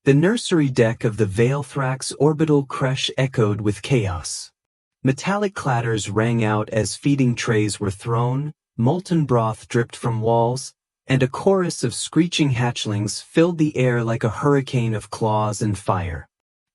The nursery deck of the Veilthrax orbital creche echoed with chaos. Metallic clatters rang out as feeding trays were thrown, molten broth dripped from walls, and a chorus of screeching hatchlings filled the air like a hurricane of claws and fire.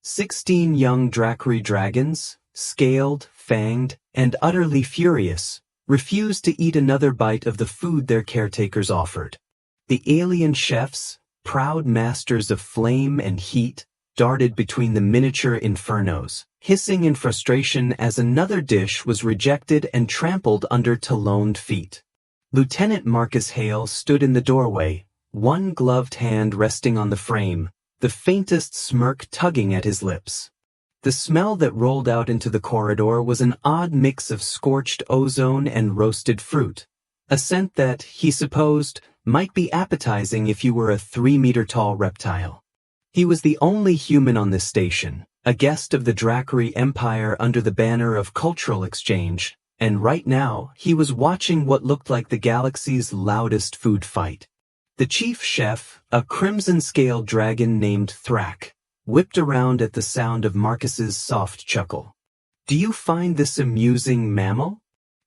16 young Drakhari dragons, scaled, fanged, and utterly furious, refused to eat another bite of the food their caretakers offered. The alien chefs, proud masters of flame and heat, darted between the miniature infernos, hissing in frustration as another dish was rejected and trampled under taloned feet. Lieutenant Marcus Hale stood in the doorway, one gloved hand resting on the frame, the faintest smirk tugging at his lips. The smell that rolled out into the corridor was an odd mix of scorched ozone and roasted fruit, a scent that, he supposed, might be appetizing if you were a 3-meter-tall reptile. He was the only human on this station, a guest of the Drakhari Empire under the banner of cultural exchange, and right now he was watching what looked like the galaxy's loudest food fight. The chief chef, a crimson-scaled dragon named Thrak, whipped around at the sound of Marcus's soft chuckle. "Do you find this amusing, mammal?"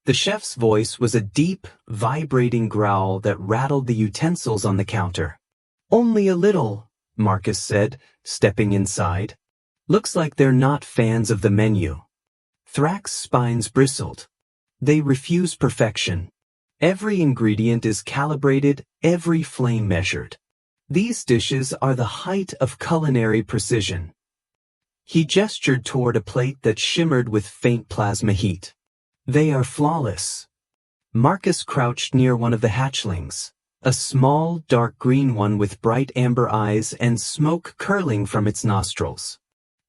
The chef's voice was a deep, vibrating growl that rattled the utensils on the counter. "Only a little," Marcus said, stepping inside. "Looks like they're not fans of the menu." Thrak's spines bristled. "They refuse perfection. Every ingredient is calibrated, every flame measured. These dishes are the height of culinary precision." He gestured toward a plate that shimmered with faint plasma heat. "They are flawless." Marcus crouched near one of the hatchlings, a small, dark green one with bright amber eyes and smoke curling from its nostrils.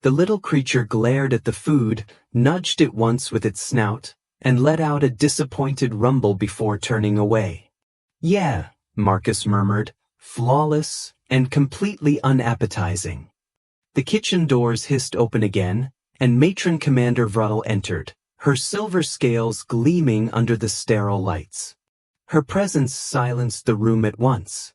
The little creature glared at the food, nudged it once with its snout, and let out a disappointed rumble before turning away. "Yeah," Marcus murmured, "flawless and completely unappetizing." The kitchen doors hissed open again, and Matron Commander Vruttel entered, her silver scales gleaming under the sterile lights. Her presence silenced the room at once.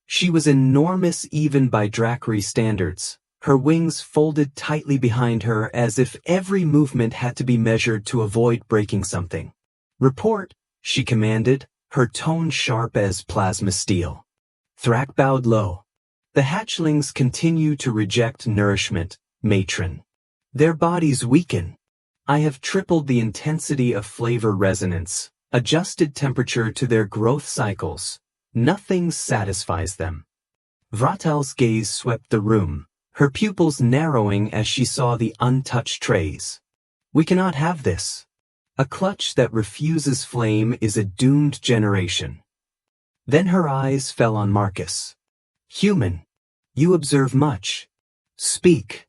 She was enormous even by Drakhari standards, her wings folded tightly behind her as if every movement had to be measured to avoid breaking something. "Report," she commanded, her tone sharp as plasma steel. Thrak bowed low. "The hatchlings continue to reject nourishment, Matron. Their bodies weaken. I have tripled the intensity of flavor resonance, adjusted temperature to their growth cycles. Nothing satisfies them." Vratel's gaze swept the room, her pupils narrowing as she saw the untouched trays. "We cannot have this. A clutch that refuses flame is a doomed generation." Then her eyes fell on Marcus. "Human, you observe much. Speak."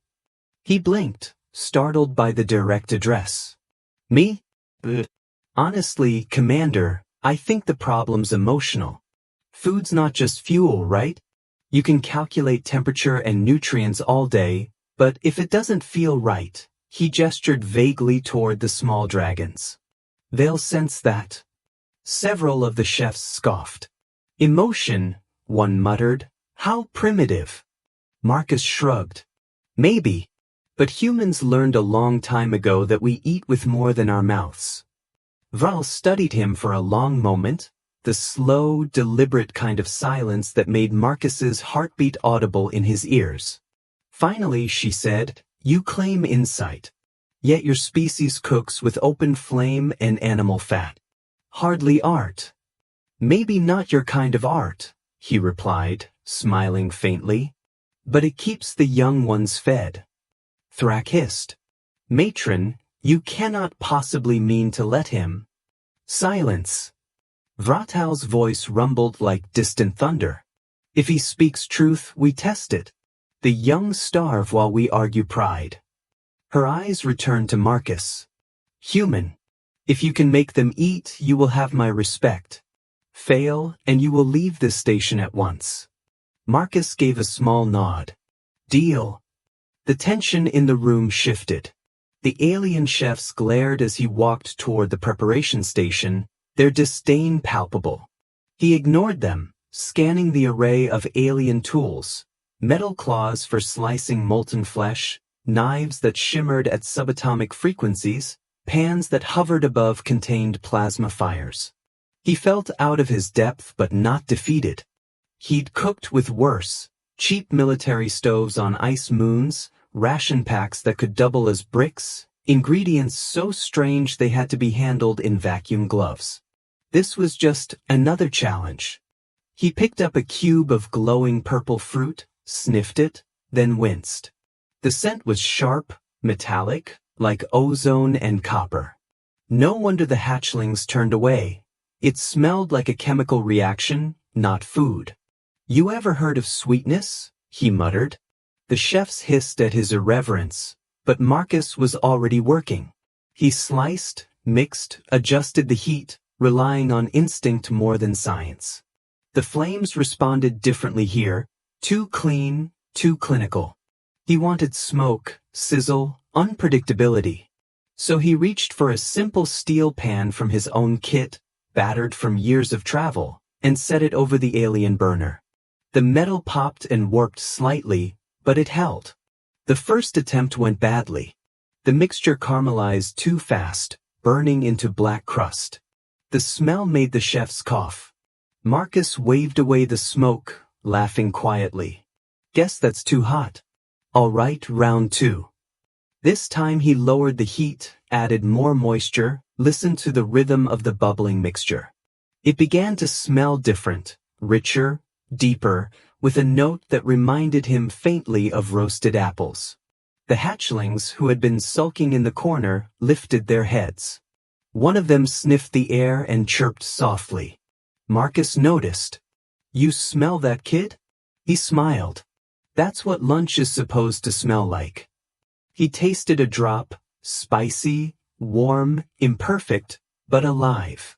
He blinked, startled by the direct address. "Me? Honestly, Commander, I think the problem's emotional. Food's not just fuel, right? You can calculate temperature and nutrients all day, but if it doesn't feel right," he gestured vaguely toward the small dragons, "they'll sense that." Several of the chefs scoffed. "Emotion," one muttered. "How primitive." Marcus shrugged. "Maybe. But humans learned a long time ago that we eat with more than our mouths." Vruttel studied him for a long moment, the slow, deliberate kind of silence that made Marcus's heartbeat audible in his ears. Finally, she said, "You claim insight. Yet your species cooks with open flame and animal fat. Hardly art." "Maybe not your kind of art," he replied, smiling faintly. "But it keeps the young ones fed." Thrak hissed. "Matron, you cannot possibly mean to let him." "Silence." Vratel's voice rumbled like distant thunder. "If he speaks truth, we test it. The young starve while we argue pride." Her eyes returned to Marcus. "Human, if you can make them eat, you will have my respect. Fail, and you will leave this station at once." Marcus gave a small nod. "Deal." The tension in the room shifted. The alien chefs glared as he walked toward the preparation station, their disdain palpable. He ignored them, scanning the array of alien tools, metal claws for slicing molten flesh, knives that shimmered at subatomic frequencies, pans that hovered above contained plasma fires. He felt out of his depth but not defeated. He'd cooked with worse, cheap military stoves on ice moons, ration packs that could double as bricks, ingredients so strange they had to be handled in vacuum gloves. This was just another challenge. He picked up a cube of glowing purple fruit, sniffed it, then winced. The scent was sharp, metallic, like ozone and copper. No wonder the hatchlings turned away. It smelled like a chemical reaction, not food. "You ever heard of sweetness?" he muttered. The chefs hissed at his irreverence, but Marcus was already working. He sliced, mixed, adjusted the heat, relying on instinct more than science. The flames responded differently here, too clean, too clinical. He wanted smoke, sizzle, unpredictability. So he reached for a simple steel pan from his own kit, battered from years of travel, and set it over the alien burner. The metal popped and warped slightly, but it held. The first attempt went badly. The mixture caramelized too fast, burning into black crust. The smell made the chefs cough. Marcus waved away the smoke, laughing quietly. "Guess that's too hot." "All right, round 2. This time he lowered the heat, added more moisture, listened to the rhythm of the bubbling mixture. It began to smell different, richer, deeper, with a note that reminded him faintly of roasted apples. The hatchlings, who had been sulking in the corner, lifted their heads. One of them sniffed the air and chirped softly. Marcus noticed. "You smell that, kid?" He smiled. "That's what lunch is supposed to smell like." He tasted a drop, spicy, warm, imperfect, but alive.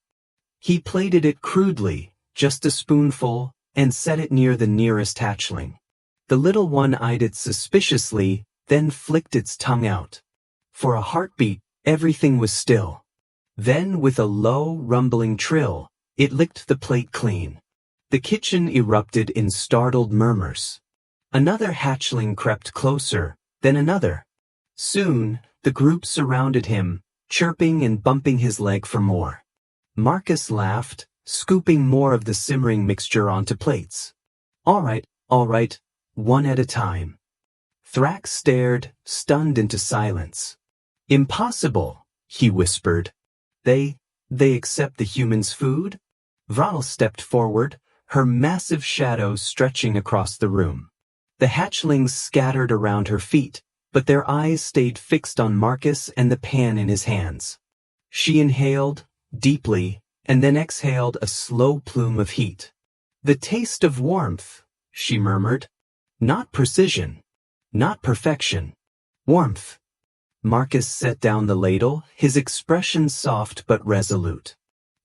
He plated it crudely, just a spoonful, and set it near the nearest hatchling. The little one eyed it suspiciously, then flicked its tongue out. For a heartbeat, everything was still. Then, with a low, rumbling trill, it licked the plate clean. The kitchen erupted in startled murmurs. Another hatchling crept closer, then another. Soon, the group surrounded him, chirping and bumping his leg for more. Marcus laughed, scooping more of the simmering mixture onto plates. All right, one at a time." Thrax stared, stunned into silence. "Impossible," he whispered. They accept the humans' food?" Vral stepped forward, her massive shadow stretching across the room. The hatchlings scattered around her feet, but their eyes stayed fixed on Marcus and the pan in his hands. She inhaled, deeply, and then exhaled a slow plume of heat. "The taste of warmth," she murmured. "Not precision. Not perfection. Warmth." Marcus set down the ladle, his expression soft but resolute.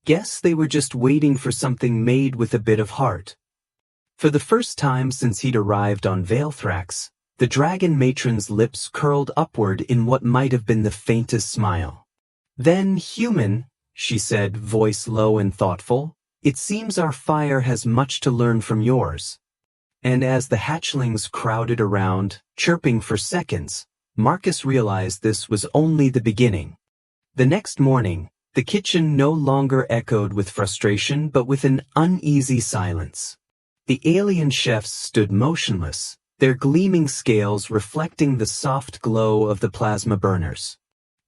Guess they were just waiting for something made with a bit of heart. For the first time since he'd arrived on Veilthrax, the dragon matron's lips curled upward in what might have been the faintest smile. "Then, human," she said, voice low and thoughtful, "it seems our fire has much to learn from yours." And as the hatchlings crowded around, chirping for seconds, Marcus realized this was only the beginning. The next morning, the kitchen no longer echoed with frustration but with an uneasy silence. The alien chefs stood motionless, their gleaming scales reflecting the soft glow of the plasma burners.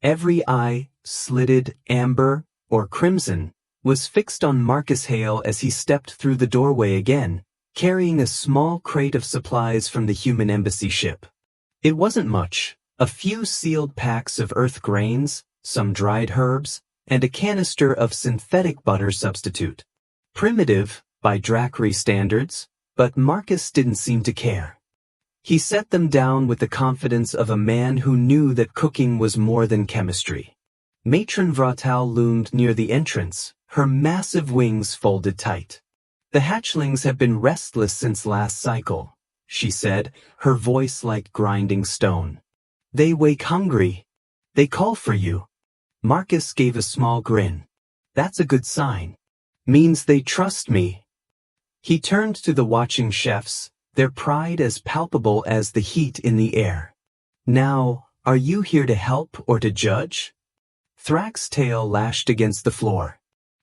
Every eye, slitted, amber, or crimson, was fixed on Marcus Hale as he stepped through the doorway again, carrying a small crate of supplies from the human embassy ship. It wasn't much, a few sealed packs of earth grains, some dried herbs, and a canister of synthetic butter substitute. Primitive, by Drakhari standards, but Marcus didn't seem to care. He set them down with the confidence of a man who knew that cooking was more than chemistry. Matron Vratal loomed near the entrance, her massive wings folded tight. "The hatchlings have been restless since last cycle," she said, her voice like grinding stone. "They wake hungry. They call for you." Marcus gave a small grin. "That's a good sign. Means they trust me." He turned to the watching chefs, their pride as palpable as the heat in the air. Now, are you here to help or to judge? Thrak's tail lashed against the floor.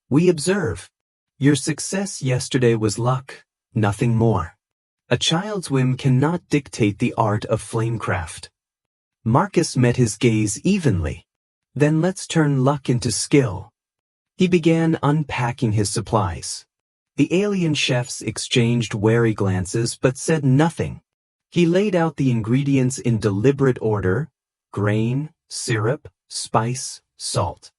We observe. Your success yesterday was luck, nothing more. A child's whim cannot dictate the art of flamecraft. Marcus met his gaze evenly. Then let's turn luck into skill. He began unpacking his supplies. The alien chefs exchanged wary glances but said nothing. He laid out the ingredients in deliberate order: grain, syrup, spice, salt.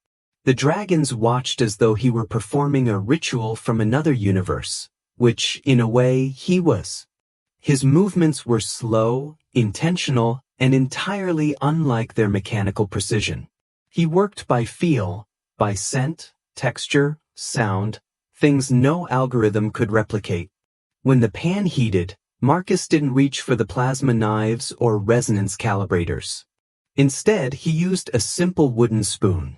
The dragons watched as though he were performing a ritual from another universe, which, in a way, he was. His movements were slow, intentional, and entirely unlike their mechanical precision. He worked by feel, by scent, texture, sound, things no algorithm could replicate. When the pan heated, Marcus didn't reach for the plasma knives or resonance calibrators. Instead, he used a simple wooden spoon.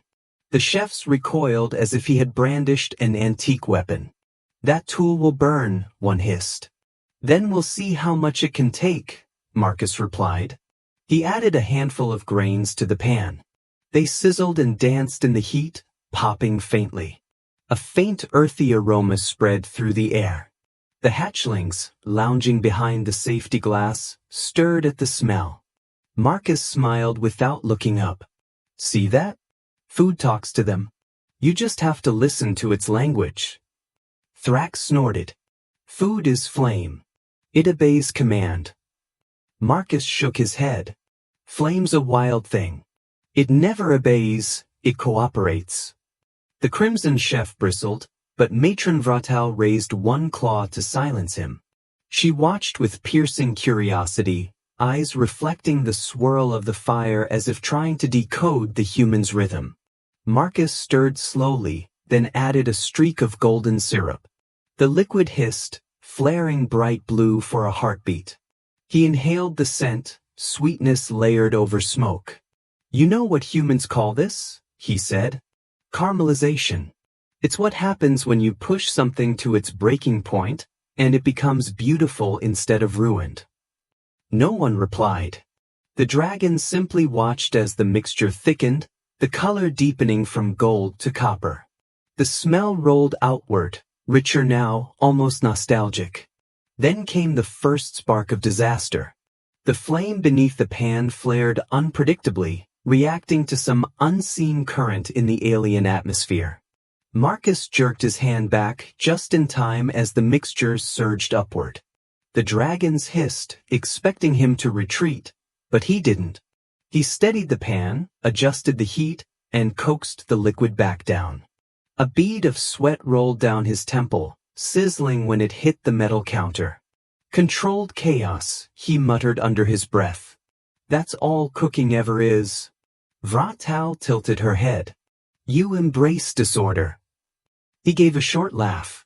The chefs recoiled as if he had brandished an antique weapon. That tool will burn, one hissed. Then we'll see how much it can take, Marcus replied. He added a handful of grains to the pan. They sizzled and danced in the heat, popping faintly. A faint earthy aroma spread through the air. The hatchlings, lounging behind the safety glass, stirred at the smell. Marcus smiled without looking up. See that? Food talks to them. You just have to listen to its language. Thrak snorted. Food is flame. It obeys command. Marcus shook his head. Flame's a wild thing. It never obeys, it cooperates. The crimson chef bristled, but Matron Vratal raised one claw to silence him. She watched with piercing curiosity, eyes reflecting the swirl of the fire as if trying to decode the human's rhythm. Marcus stirred slowly, then added a streak of golden syrup. The liquid hissed, flaring bright blue for a heartbeat. He inhaled the scent, sweetness layered over smoke. You know what humans call this? He said. Caramelization. It's what happens when you push something to its breaking point, and it becomes beautiful instead of ruined. No one replied. The dragons simply watched as the mixture thickened, the color deepening from gold to copper. The smell rolled outward, richer now, almost nostalgic. Then came the first spark of disaster. The flame beneath the pan flared unpredictably, reacting to some unseen current in the alien atmosphere. Marcus jerked his hand back just in time as the mixture surged upward. The dragons hissed, expecting him to retreat, but he didn't. He steadied the pan, adjusted the heat, and coaxed the liquid back down. A bead of sweat rolled down his temple, sizzling when it hit the metal counter. Controlled chaos, he muttered under his breath. That's all cooking ever is. Vratal tilted her head. You embrace disorder. He gave a short laugh.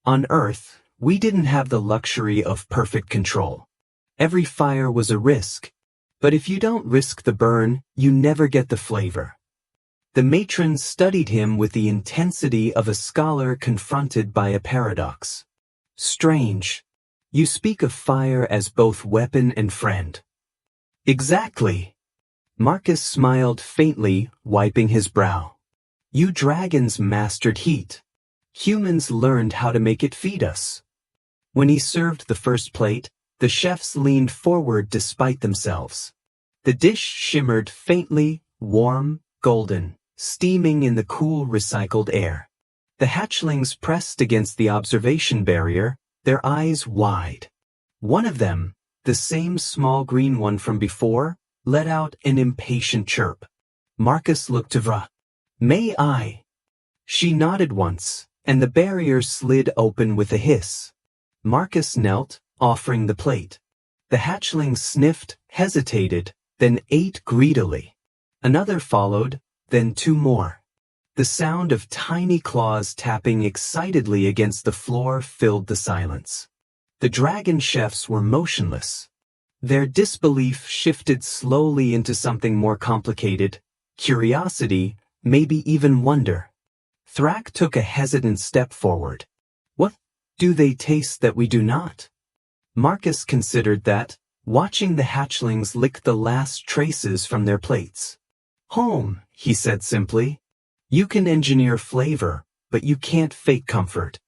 On Earth, we didn't have the luxury of perfect control. Every fire was a risk. But if you don't risk the burn, you never get the flavor. The matron studied him with the intensity of a scholar confronted by a paradox. Strange. You speak of fire as both weapon and friend. Exactly. Marcus smiled faintly, wiping his brow. You dragons mastered heat. Humans learned how to make it feed us. When he served the first plate, the chefs leaned forward despite themselves. The dish shimmered faintly, warm, golden, steaming in the cool recycled air. The hatchlings pressed against the observation barrier, their eyes wide. One of them, the same small green one from before, let out an impatient chirp. Marcus looked to Vra. May I? She nodded once, and the barrier slid open with a hiss. Marcus knelt, offering the plate. The hatchling sniffed, hesitated, then ate greedily. Another followed, then two more. The sound of tiny claws tapping excitedly against the floor filled the silence. The dragon chefs were motionless. Their disbelief shifted slowly into something more complicated, curiosity, maybe even wonder. Thrak took a hesitant step forward. What do they taste that we do not? Marcus considered that, watching the hatchlings lick the last traces from their plates. Home, he said simply. You can engineer flavor, but you can't fake comfort.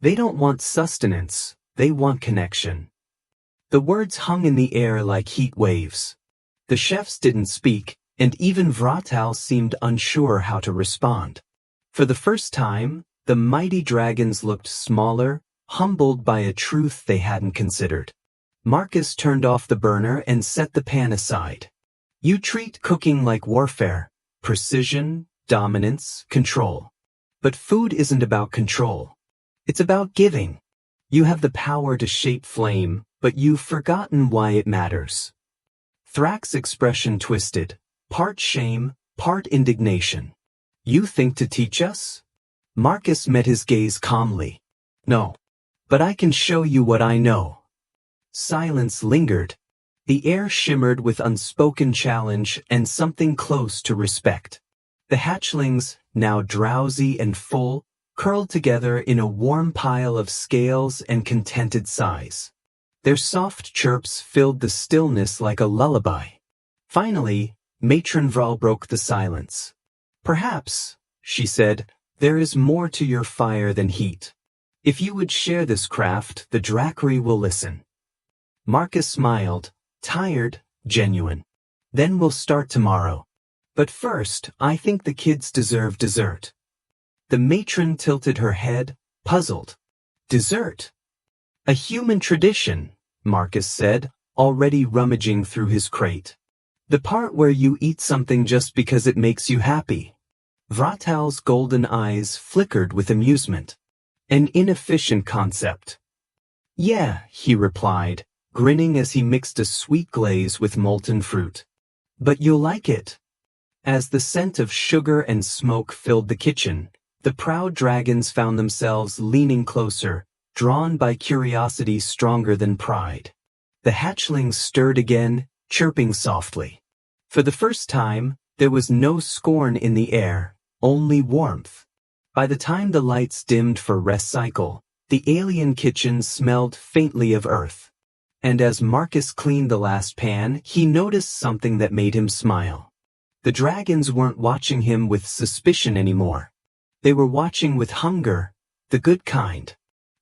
They don't want sustenance, they want connection. The words hung in the air like heat waves. The chefs didn't speak, and even Vratal seemed unsure how to respond. For the first time, the mighty dragons looked smaller, humbled by a truth they hadn't considered. Marcus turned off the burner and set the pan aside. You treat cooking like warfare, precision, dominance, control. But food isn't about control. It's about giving. You have the power to shape flame, but you've forgotten why it matters. Thrak's expression twisted, part shame, part indignation. You think to teach us? Marcus met his gaze calmly. No. But I can show you what I know. Silence lingered. The air shimmered with unspoken challenge and something close to respect. The hatchlings, now drowsy and full, curled together in a warm pile of scales and contented sighs. Their soft chirps filled the stillness like a lullaby. Finally, Matron Vral broke the silence. Perhaps, she said, there is more to your fire than heat. If you would share this craft, the Drakhari will listen. Marcus smiled, tired, genuine. Then we'll start tomorrow. But first, I think the kids deserve dessert. The matron tilted her head, puzzled. Dessert? A human tradition, Marcus said, already rummaging through his crate. The part where you eat something just because it makes you happy. Vratal's golden eyes flickered with amusement. An inefficient concept. Yeah, he replied, grinning as he mixed a sweet glaze with molten fruit. But you'll like it. As the scent of sugar and smoke filled the kitchen, the proud dragons found themselves leaning closer, drawn by curiosity stronger than pride. The hatchlings stirred again, chirping softly. For the first time, there was no scorn in the air, only warmth. By the time the lights dimmed for rest cycle, the alien kitchen smelled faintly of earth. And as Marcus cleaned the last pan, he noticed something that made him smile. The dragons weren't watching him with suspicion anymore. They were watching with hunger, the good kind.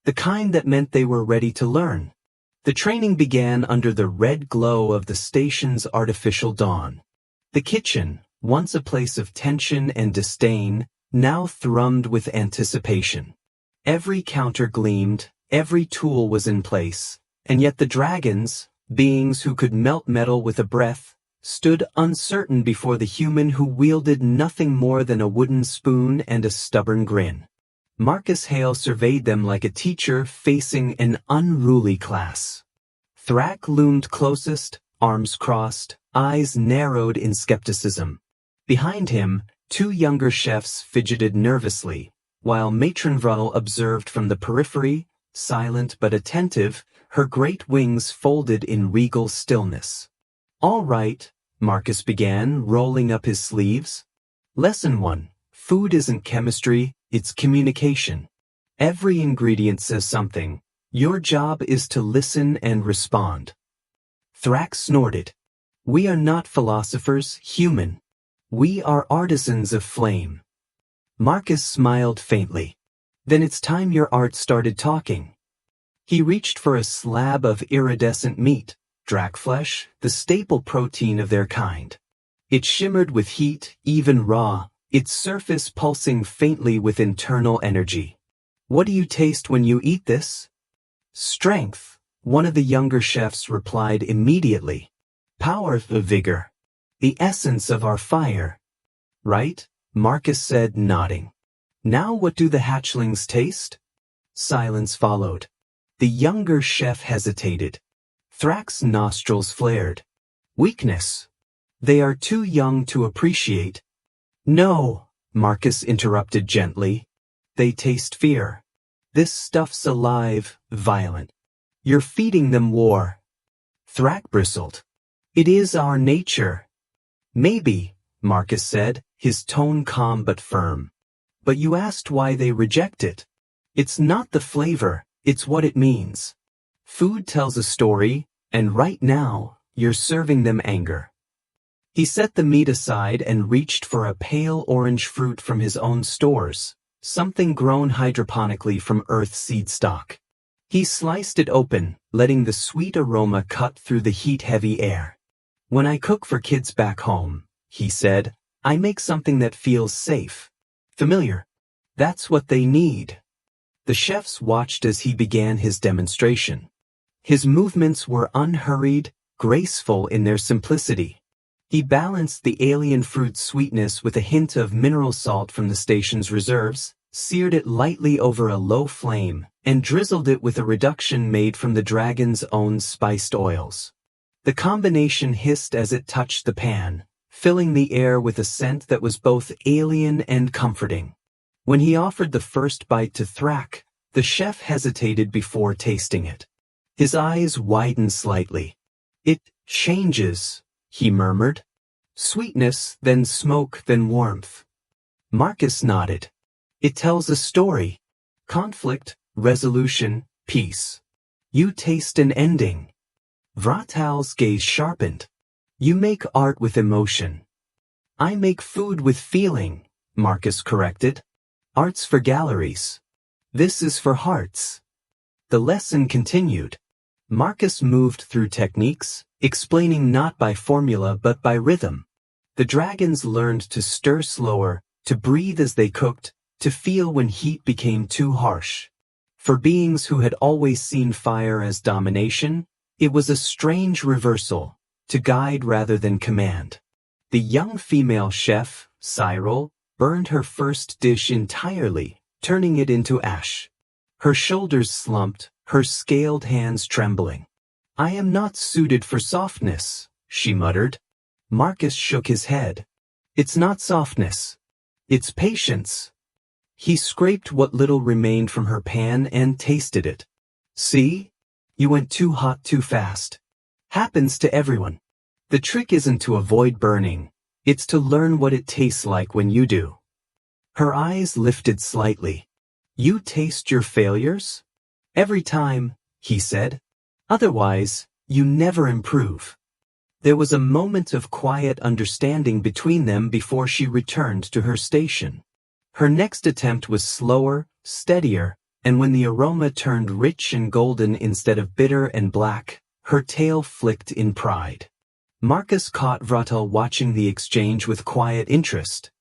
The kind that meant they were ready to learn. The training began under the red glow of the station's artificial dawn. The kitchen, once a place of tension and disdain, now thrummed with anticipation. Every counter gleamed, every tool was in place, and yet the dragons, beings who could melt metal with a breath, stood uncertain before the human who wielded nothing more than a wooden spoon and a stubborn grin. Marcus Hale surveyed them like a teacher facing an unruly class. Thrak loomed closest, arms crossed, eyes narrowed in skepticism. Behind him, two younger chefs fidgeted nervously, while Matron Vral observed from the periphery, silent but attentive, her great wings folded in regal stillness. All right, Marcus began, rolling up his sleeves. Lesson 1. Food isn't chemistry, it's communication. Every ingredient says something. Your job is to listen and respond. Thrak snorted. We are not philosophers, human. We are artisans of flame. Marcus smiled faintly. Then it's time your art started talking. He reached for a slab of iridescent meat, drak flesh, the staple protein of their kind. It shimmered with heat, even raw, its surface pulsing faintly with internal energy. What do you taste when you eat this? Strength, one of the younger chefs replied immediately. Power, the vigor. The essence of our fire. Right? Marcus said, nodding. Now what do the hatchlings taste? Silence followed. The younger chef hesitated. Thrak's nostrils flared. Weakness. They are too young to appreciate. No, Marcus interrupted gently. They taste fear. This stuff's alive, violent. You're feeding them war. Thrak bristled. It is our nature. Maybe, Marcus said, his tone calm but firm. But you asked why they reject it. It's not the flavor, it's what it means. Food tells a story, and right now, you're serving them anger. He set the meat aside and reached for a pale orange fruit from his own stores, something grown hydroponically from Earth seed stock. He sliced it open, letting the sweet aroma cut through the heat-heavy air. When I cook for kids back home, he said, I make something that feels safe, familiar. That's what they need. The chefs watched as he began his demonstration. His movements were unhurried, graceful in their simplicity. He balanced the alien fruit's sweetness with a hint of mineral salt from the station's reserves, seared it lightly over a low flame, and drizzled it with a reduction made from the dragon's own spiced oils. The combination hissed as it touched the pan, filling the air with a scent that was both alien and comforting. When he offered the first bite to Thrak, the chef hesitated before tasting it. His eyes widened slightly. It changes, he murmured. Sweetness, then smoke, then warmth. Marcus nodded. It tells a story. Conflict, resolution, peace. You taste an ending. Vratal's gaze sharpened. You make art with emotion. I make food with feeling, Marcus corrected. Art's for galleries. This is for hearts. The lesson continued. Marcus moved through techniques, explaining not by formula but by rhythm. The dragons learned to stir slower, to breathe as they cooked, to feel when heat became too harsh. For beings who had always seen fire as domination, it was a strange reversal, to guide rather than command. The young female chef, Cyril, burned her first dish entirely, turning it into ash. Her shoulders slumped, her scaled hands trembling. I am not suited for softness, she muttered. Marcus shook his head. It's not softness. It's patience. He scraped what little remained from her pan and tasted it. See? You went too hot too fast. Happens to everyone. The trick isn't to avoid burning. It's to learn what it tastes like when you do. Her eyes lifted slightly. You taste your failures? Every time, he said. Otherwise, you never improve. There was a moment of quiet understanding between them before she returned to her station. Her next attempt was slower, steadier, and when the aroma turned rich and golden instead of bitter and black, her tail flicked in pride. Marcus caught Vratal watching the exchange with quiet interest.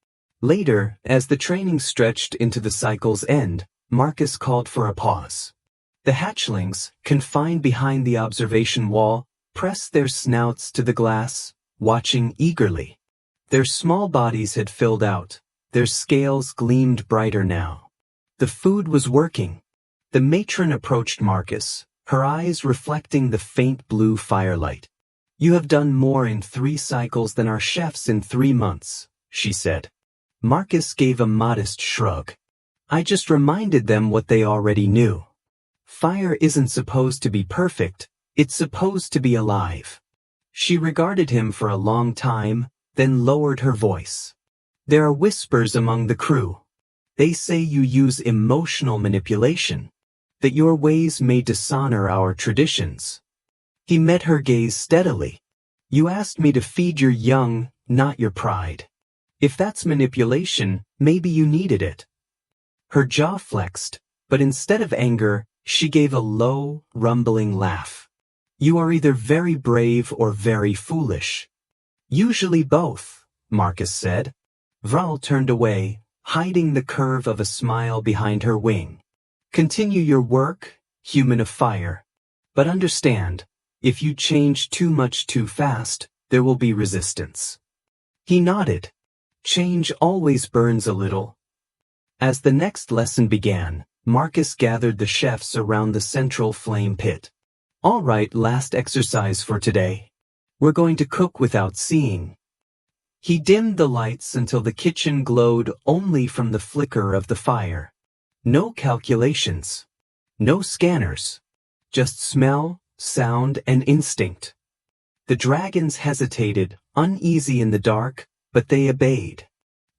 Later, as the training stretched into the cycle's end, Marcus called for a pause. The hatchlings, confined behind the observation wall, pressed their snouts to the glass, watching eagerly. Their small bodies had filled out. Their scales gleamed brighter now. The food was working. The matron approached Marcus, her eyes reflecting the faint blue firelight. You have done more in 3 cycles than our chefs in 3 months, she said. Marcus gave a modest shrug. I just reminded them what they already knew. Fire isn't supposed to be perfect, it's supposed to be alive. She regarded him for a long time, then lowered her voice. There are whispers among the crew. They say you use emotional manipulation, that your ways may dishonor our traditions. He met her gaze steadily. You asked me to feed your young, not your pride. If that's manipulation, maybe you needed it. Her jaw flexed, but instead of anger, she gave a low, rumbling laugh. You are either very brave or very foolish. Usually both, Marcus said. Vral turned away, hiding the curve of a smile behind her wing. Continue your work, human of fire. But understand, if you change too much too fast, there will be resistance. He nodded. Change always burns a little. As the next lesson began, Marcus gathered the chefs around the central flame pit. All right, last exercise for today. We're going to cook without seeing. He dimmed the lights until the kitchen glowed only from the flicker of the fire. No calculations. No scanners. Just smell, sound, and instinct. The dragons hesitated, uneasy in the dark, but they obeyed.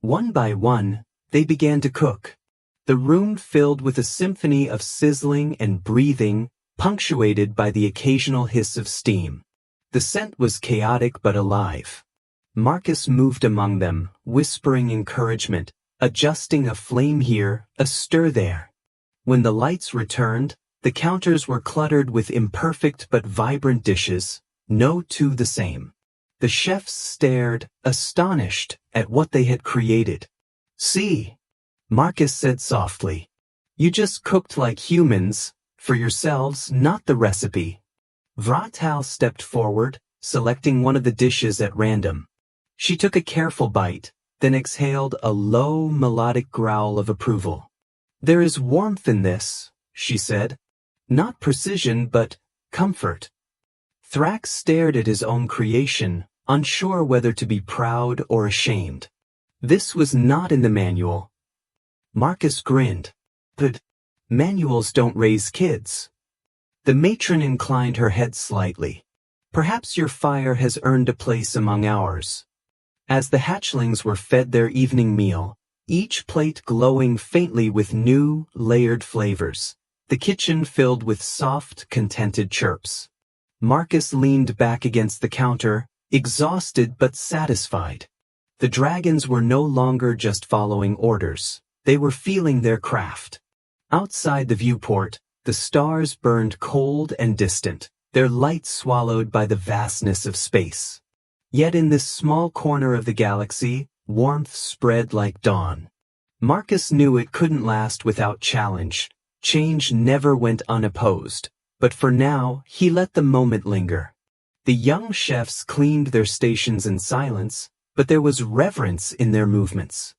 One by one, they began to cook. The room filled with a symphony of sizzling and breathing, punctuated by the occasional hiss of steam. The scent was chaotic but alive. Marcus moved among them, whispering encouragement, adjusting a flame here, a stir there. When the lights returned, the counters were cluttered with imperfect but vibrant dishes, no two the same. The chefs stared, astonished, at what they had created. "See," Marcus said softly. "You just cooked like humans, for yourselves, not the recipe." Vratal stepped forward, selecting one of the dishes at random. She took a careful bite, then exhaled a low, melodic growl of approval. "There is warmth in this," she said. "Not precision, but comfort." Thrax stared at his own creation, unsure whether to be proud or ashamed. This was not in the manual. Marcus grinned. "But manuals don't raise kids." The matron inclined her head slightly. "Perhaps your fire has earned a place among ours." As the hatchlings were fed their evening meal, each plate glowing faintly with new, layered flavors, the kitchen filled with soft, contented chirps. Marcus leaned back against the counter, exhausted but satisfied. The dragons were no longer just following orders. They were feeling their craft. Outside the viewport, the stars burned cold and distant, their light swallowed by the vastness of space. Yet in this small corner of the galaxy, warmth spread like dawn. Marcus knew it couldn't last without challenge. Change never went unopposed, but for now, he let the moment linger. The young chefs cleaned their stations in silence, but there was reverence in their movements.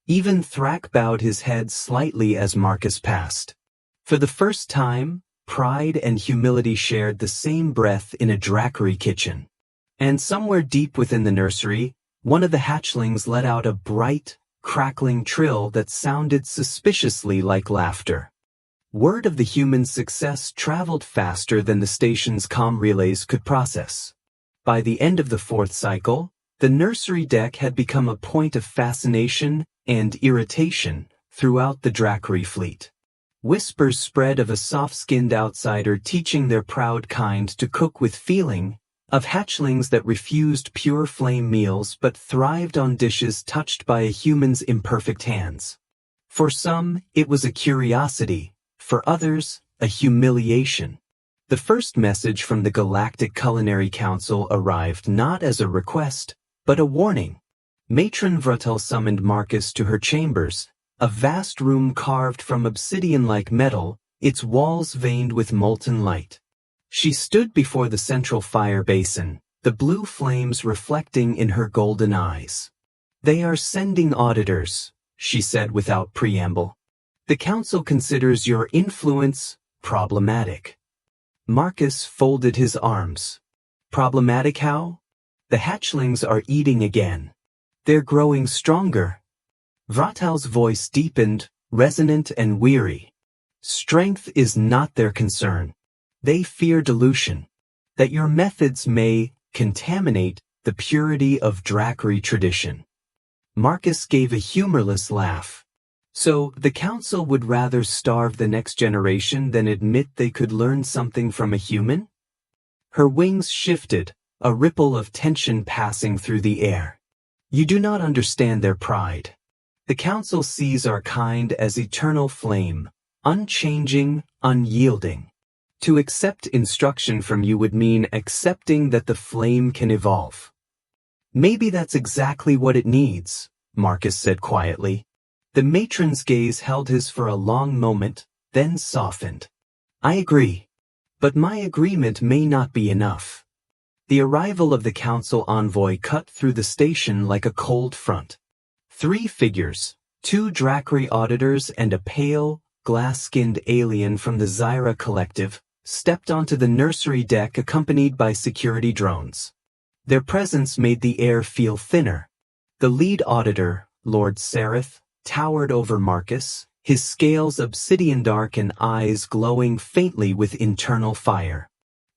Even Thrak bowed his head slightly as Marcus passed. For the first time, pride and humility shared the same breath in a Drakhari kitchen. And somewhere deep within the nursery, one of the hatchlings let out a bright, crackling trill that sounded suspiciously like laughter. Word of the human's success traveled faster than the station's comm relays could process. By the end of the fourth cycle, the nursery deck had become a point of fascination and irritation throughout the Drakhari fleet. Whispers spread of a soft-skinned outsider teaching their proud kind to cook with feeling, of hatchlings that refused pure flame meals but thrived on dishes touched by a human's imperfect hands. For some, it was a curiosity, for others, a humiliation. The first message from the Galactic Culinary Council arrived not as a request, but a warning. Matron Vratal summoned Marcus to her chambers, a vast room carved from obsidian-like metal, its walls veined with molten light. She stood before the central fire basin, the blue flames reflecting in her golden eyes. "They are sending auditors," she said without preamble. "The council considers your influence problematic." Marcus folded his arms. "Problematic how?" "The hatchlings are eating again. They're growing stronger." Vratal's voice deepened, resonant and weary. "Strength is not their concern. They fear dilution. That your methods may contaminate the purity of Drakhari tradition." Marcus gave a humorless laugh. "So, the council would rather starve the next generation than admit they could learn something from a human?" Her wings shifted, a ripple of tension passing through the air. "You do not understand their pride. The council sees our kind as eternal flame, unchanging, unyielding. To accept instruction from you would mean accepting that the flame can evolve." "Maybe that's exactly what it needs," Marcus said quietly. The matron's gaze held his for a long moment, then softened. "I agree. But my agreement may not be enough." The arrival of the council envoy cut through the station like a cold front. 3 figures, 2 Drakhari auditors and a pale, glass-skinned alien from the Zyra Collective, stepped onto the nursery deck accompanied by security drones. Their presence made the air feel thinner. The lead auditor, Lord Seraph, towered over Marcus, his scales obsidian dark and eyes glowing faintly with internal fire.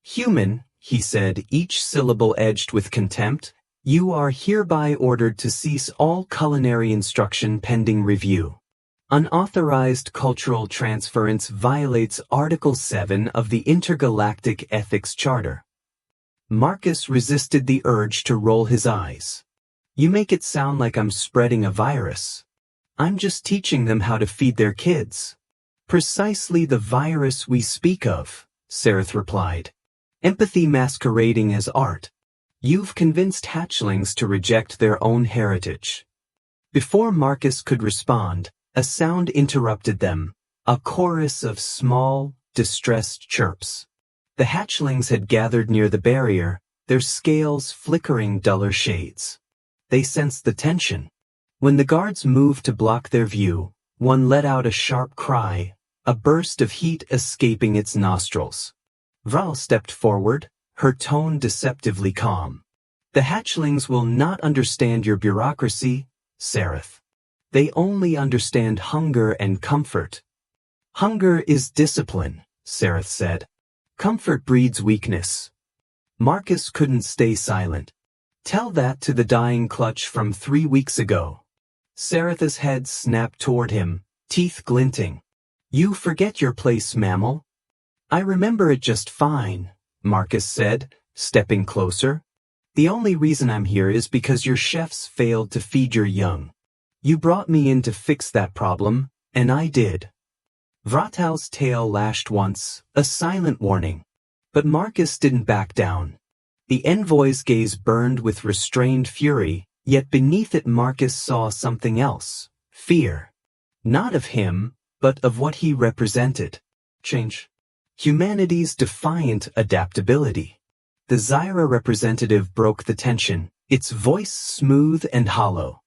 "Human," he said, each syllable edged with contempt, "you are hereby ordered to cease all culinary instruction pending review." Unauthorized cultural transference violates Article 7 of the Intergalactic Ethics Charter. Marcus resisted the urge to roll his eyes. You make it sound like I'm spreading a virus. I'm just teaching them how to feed their kids. Precisely the virus we speak of, Sareth replied. Empathy masquerading as art. You've convinced hatchlings to reject their own heritage. Before Marcus could respond, a sound interrupted them, a chorus of small, distressed chirps. The hatchlings had gathered near the barrier, their scales flickering duller shades. They sensed the tension. When the guards moved to block their view, one let out a sharp cry, a burst of heat escaping its nostrils. Val stepped forward, her tone deceptively calm. The hatchlings will not understand your bureaucracy, Sareth. They only understand hunger and comfort. Hunger is discipline, Sareth said. Comfort breeds weakness. Marcus couldn't stay silent. Tell that to the dying clutch from 3 weeks ago. Sareth's head snapped toward him, teeth glinting. You forget your place, mammal. I remember it just fine, Marcus said, stepping closer. The only reason I'm here is because your chefs failed to feed your young. You brought me in to fix that problem, and I did. Vratal's tail lashed once, a silent warning. But Marcus didn't back down. The envoy's gaze burned with restrained fury, yet beneath it Marcus saw something else, fear. Not of him, but of what he represented. Change. Humanity's defiant adaptability. The Zyra representative broke the tension, its voice smooth and hollow.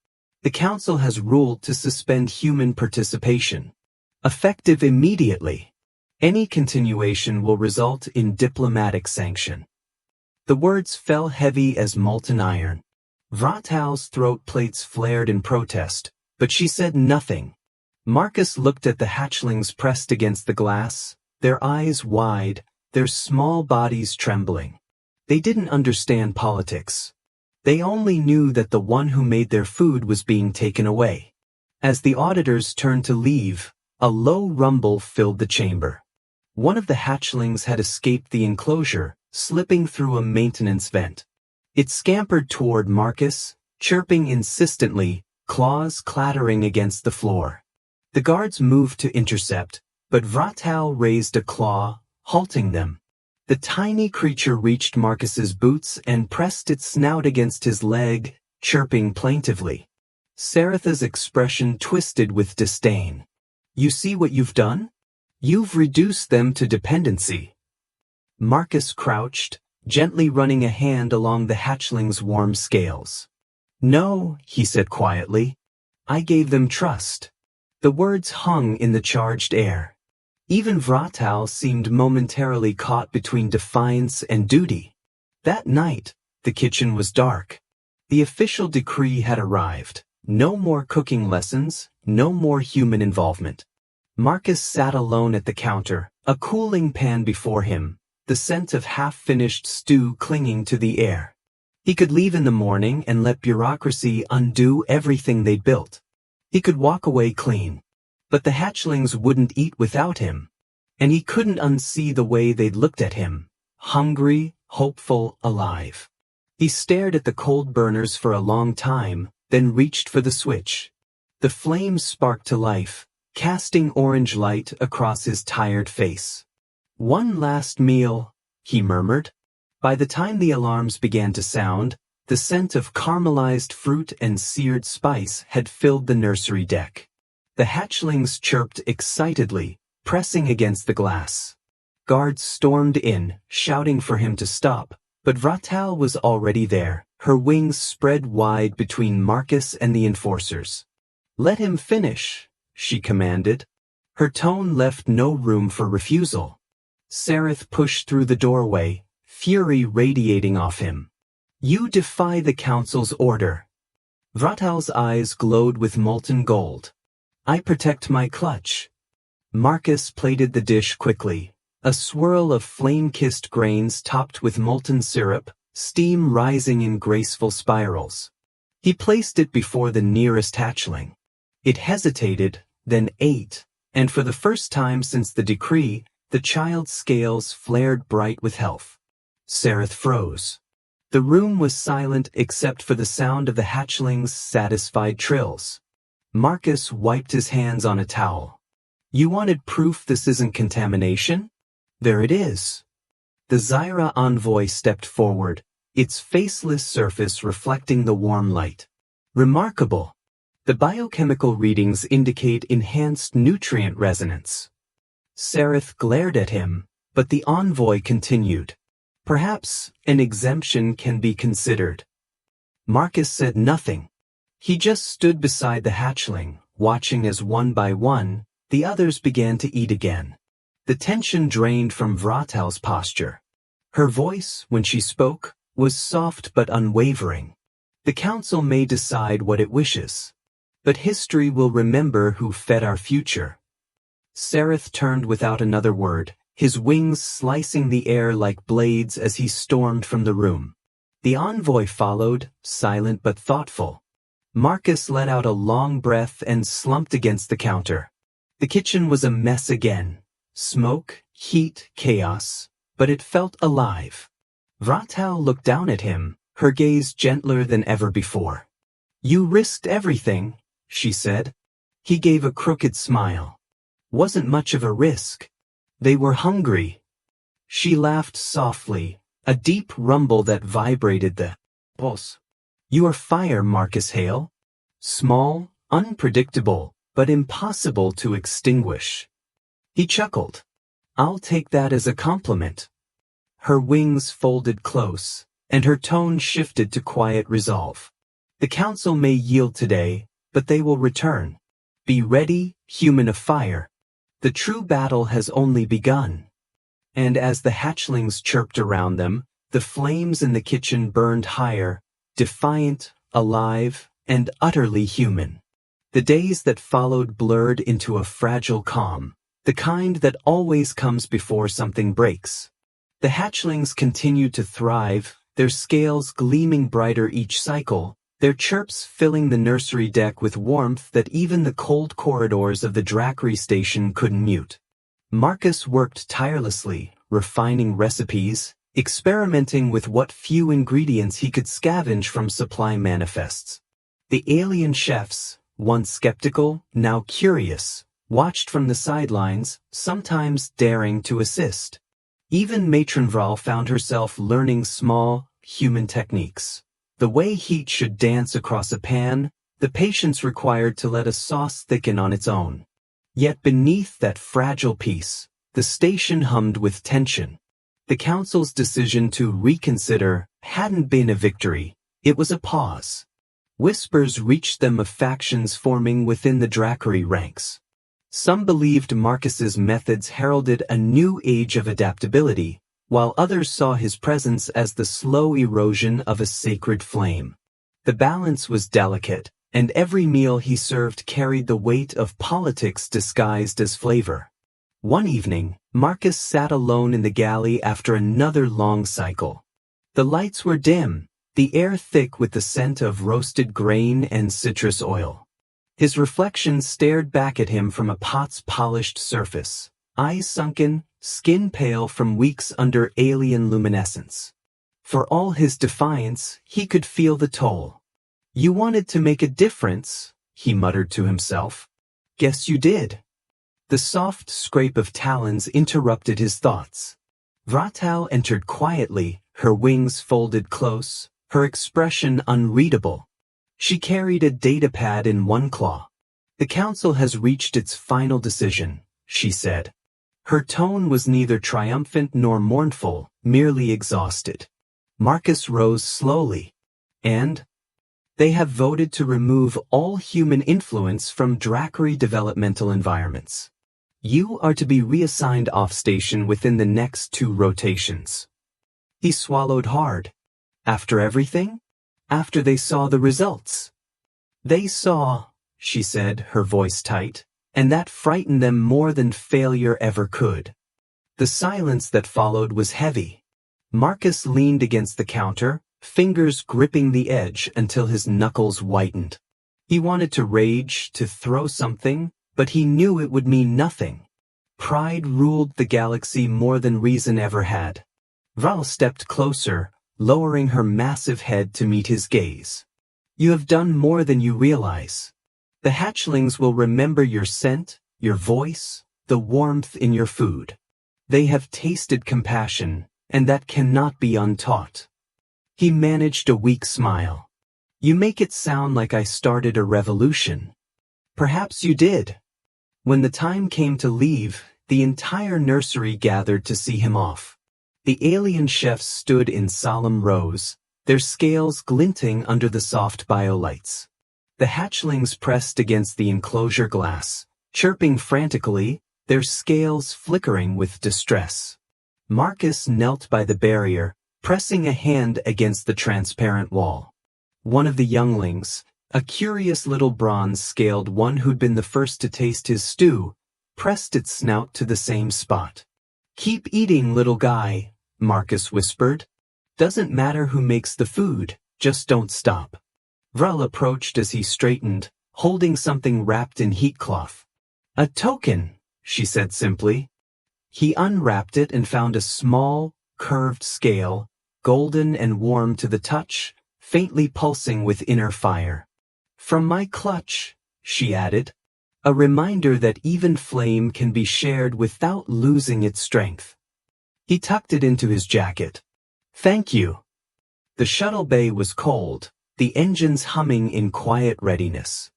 The Council has ruled to suspend human participation. Effective immediately. Any continuation will result in diplomatic sanction. The words fell heavy as molten iron. Vratal's throat plates flared in protest, but she said nothing. Marcus looked at the hatchlings pressed against the glass, their eyes wide, their small bodies trembling. They didn't understand politics. They only knew that the one who made their food was being taken away. As the auditors turned to leave, a low rumble filled the chamber. One of the hatchlings had escaped the enclosure, slipping through a maintenance vent. It scampered toward Marcus, chirping insistently, claws clattering against the floor. The guards moved to intercept, but Vratal raised a claw, halting them. The tiny creature reached Marcus's boots and pressed its snout against his leg, chirping plaintively. Sareth's expression twisted with disdain. You see what you've done? You've reduced them to dependency. Marcus crouched, gently running a hand along the hatchling's warm scales. No, he said quietly. I gave them trust. The words hung in the charged air. Even Vratal seemed momentarily caught between defiance and duty. That night, the kitchen was dark. The official decree had arrived. No more cooking lessons, no more human involvement. Marcus sat alone at the counter, a cooling pan before him, the scent of half-finished stew clinging to the air. He could leave in the morning and let bureaucracy undo everything they'd built. He could walk away clean. But the hatchlings wouldn't eat without him. And he couldn't unsee the way they'd looked at him, hungry, hopeful, alive. He stared at the cold burners for a long time, then reached for the switch. The flames sparked to life, casting orange light across his tired face. One last meal, he murmured. By the time the alarms began to sound, the scent of caramelized fruit and seared spice had filled the nursery deck. The hatchlings chirped excitedly, pressing against the glass. Guards stormed in, shouting for him to stop, but Vratal was already there, her wings spread wide between Marcus and the enforcers. Let him finish, she commanded. Her tone left no room for refusal. Sareth pushed through the doorway, fury radiating off him. You defy the Council's order. Vratal's eyes glowed with molten gold. I protect my clutch. Marcus plated the dish quickly, a swirl of flame-kissed grains topped with molten syrup, steam rising in graceful spirals. He placed it before the nearest hatchling. It hesitated, then 8, and for the first time since the decree, the child's scales flared bright with health. Sareth froze. The room was silent except for the sound of the hatchlings' satisfied trills. Marcus wiped his hands on a towel. You wanted proof this isn't contamination? There it is. The Zyra envoy stepped forward, its faceless surface reflecting the warm light. Remarkable. The biochemical readings indicate enhanced nutrient resonance. Sareth glared at him, but the envoy continued. Perhaps an exemption can be considered. Marcus said nothing. He just stood beside the hatchling, watching as one by one, the others began to eat again. The tension drained from Vratel's posture. Her voice, when she spoke, was soft but unwavering. The council may decide what it wishes, but history will remember who fed our future. Sareth turned without another word, his wings slicing the air like blades as he stormed from the room. The envoy followed, silent but thoughtful. Marcus let out a long breath and slumped against the counter. The kitchen was a mess again. Smoke, heat, chaos, but it felt alive. Vratel looked down at him, her gaze gentler than ever before. You risked everything, she said. He gave a crooked smile. Wasn't much of a risk. They were hungry. She laughed softly, a deep rumble that vibrated the pulse. You are fire, Marcus Hale. Small, unpredictable, but impossible to extinguish. He chuckled. I'll take that as a compliment. Her wings folded close, and her tone shifted to quiet resolve. The council may yield today, but they will return. Be ready, human of fire. The true battle has only begun. And as the hatchlings chirped around them, the flames in the kitchen burned higher, defiant, alive, and utterly human. The days that followed blurred into a fragile calm, the kind that always comes before something breaks. The hatchlings continued to thrive, their scales gleaming brighter each cycle, their chirps filling the nursery deck with warmth that even the cold corridors of the Drakhari station couldn't mute. Marcus worked tirelessly, refining recipes, experimenting with what few ingredients he could scavenge from supply manifests. The alien chefs, once skeptical, now curious, watched from the sidelines, sometimes daring to assist. Even Matron Vral found herself learning small, human techniques. The way heat should dance across a pan, the patience required to let a sauce thicken on its own. Yet beneath that fragile peace, the station hummed with tension. The council's decision to reconsider hadn't been a victory, it was a pause. Whispers reached them of factions forming within the Drakhari ranks. Some believed Marcus's methods heralded a new age of adaptability, while others saw his presence as the slow erosion of a sacred flame. The balance was delicate, and every meal he served carried the weight of politics disguised as flavor. One evening, Marcus sat alone in the galley after another long cycle. The lights were dim, the air thick with the scent of roasted grain and citrus oil. His reflection stared back at him from a pot's polished surface, eyes sunken, skin pale from weeks under alien luminescence. For all his defiance, he could feel the toll. You wanted to make a difference, he muttered to himself. Guess you did. The soft scrape of talons interrupted his thoughts. Vratel entered quietly, her wings folded close, her expression unreadable. She carried a datapad in one claw. The council has reached its final decision, she said. Her tone was neither triumphant nor mournful, merely exhausted. Marcus rose slowly. And? They have voted to remove all human influence from Drakhari developmental environments. You are to be reassigned off-station within the next 2 rotations. He swallowed hard. After everything? After they saw the results. They saw, she said, her voice tight, and that frightened them more than failure ever could. The silence that followed was heavy. Marcus leaned against the counter, fingers gripping the edge until his knuckles whitened. He wanted to rage, to throw something, But he knew it would mean nothing. Pride ruled the galaxy more than reason ever had. Val stepped closer, lowering her massive head to meet his gaze. You have done more than you realize. The hatchlings will remember your scent, your voice, the warmth in your food. They have tasted compassion, and that cannot be untaught. He managed a weak smile. You make it sound like I started a revolution. Perhaps you did. When the time came to leave, the entire nursery gathered to see him off. The alien chefs stood in solemn rows, their scales glinting under the soft biolights. The hatchlings pressed against the enclosure glass, chirping frantically, their scales flickering with distress. Marcus knelt by the barrier, pressing a hand against the transparent wall. One of the younglings, a curious little bronze-scaled one who'd been the first to taste his stew, pressed its snout to the same spot. Keep eating, little guy, Marcus whispered. Doesn't matter who makes the food, just don't stop. Vrel approached as he straightened, holding something wrapped in heat cloth. A token, she said simply. He unwrapped it and found a small, curved scale, golden and warm to the touch, faintly pulsing with inner fire. From my clutch, she added. A reminder that even flame can be shared without losing its strength. He tucked it into his jacket. Thank you. The shuttle bay was cold, the engines humming in quiet readiness.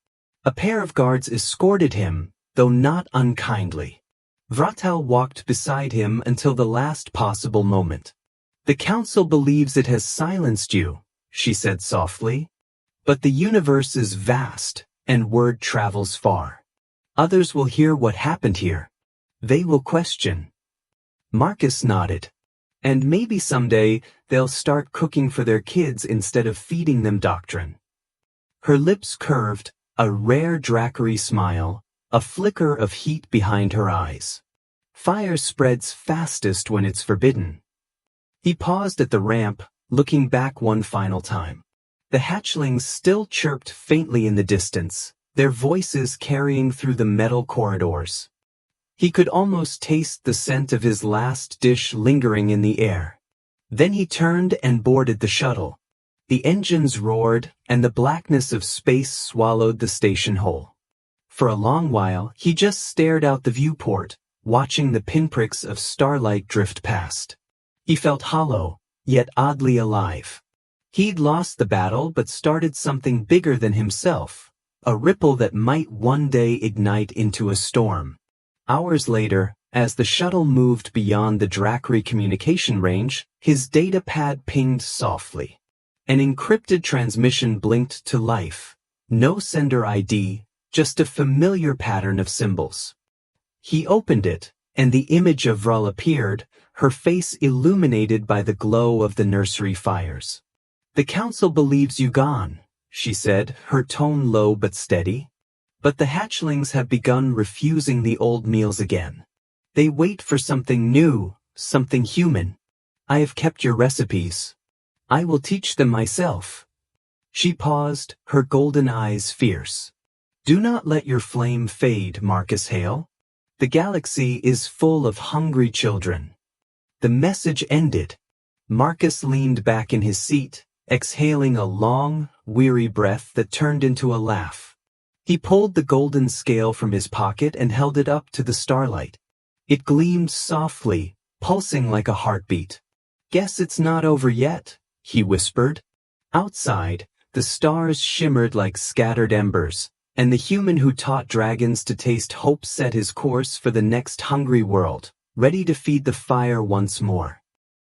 A pair of guards escorted him, though not unkindly. Vratel walked beside him until the last possible moment. The council believes it has silenced you, she said softly. But the universe is vast, and word travels far. Others will hear what happened here. They will question. Marcus nodded. And maybe someday, they'll start cooking for their kids instead of feeding them doctrine. Her lips curved, a rare Drakhari smile, a flicker of heat behind her eyes. Fire spreads fastest when it's forbidden. He paused at the ramp, looking back one final time. The hatchlings still chirped faintly in the distance, their voices carrying through the metal corridors. He could almost taste the scent of his last dish lingering in the air. Then he turned and boarded the shuttle. The engines roared, and the blackness of space swallowed the station whole. For a long while, he just stared out the viewport, watching the pinpricks of starlight drift past. He felt hollow, yet oddly alive. He'd lost the battle but started something bigger than himself, a ripple that might one day ignite into a storm. Hours later, as the shuttle moved beyond the Drakhari communication range, his data pad pinged softly. An encrypted transmission blinked to life. No sender ID, just a familiar pattern of symbols. He opened it, and the image of Vrel appeared, her face illuminated by the glow of the nursery fires. The council believes you gone, she said, her tone low but steady. But the hatchlings have begun refusing the old meals again. They wait for something new, something human. I have kept your recipes. I will teach them myself. She paused, her golden eyes fierce. Do not let your flame fade, Marcus Hale. The galaxy is full of hungry children. The message ended. Marcus leaned back in his seat, exhaling a long, weary breath that turned into a laugh. He pulled the golden scale from his pocket and held it up to the starlight. It gleamed softly, pulsing like a heartbeat. Guess it's not over yet, he whispered. Outside, the stars shimmered like scattered embers, and the human who taught dragons to taste hope set his course for the next hungry world, ready to feed the fire once more.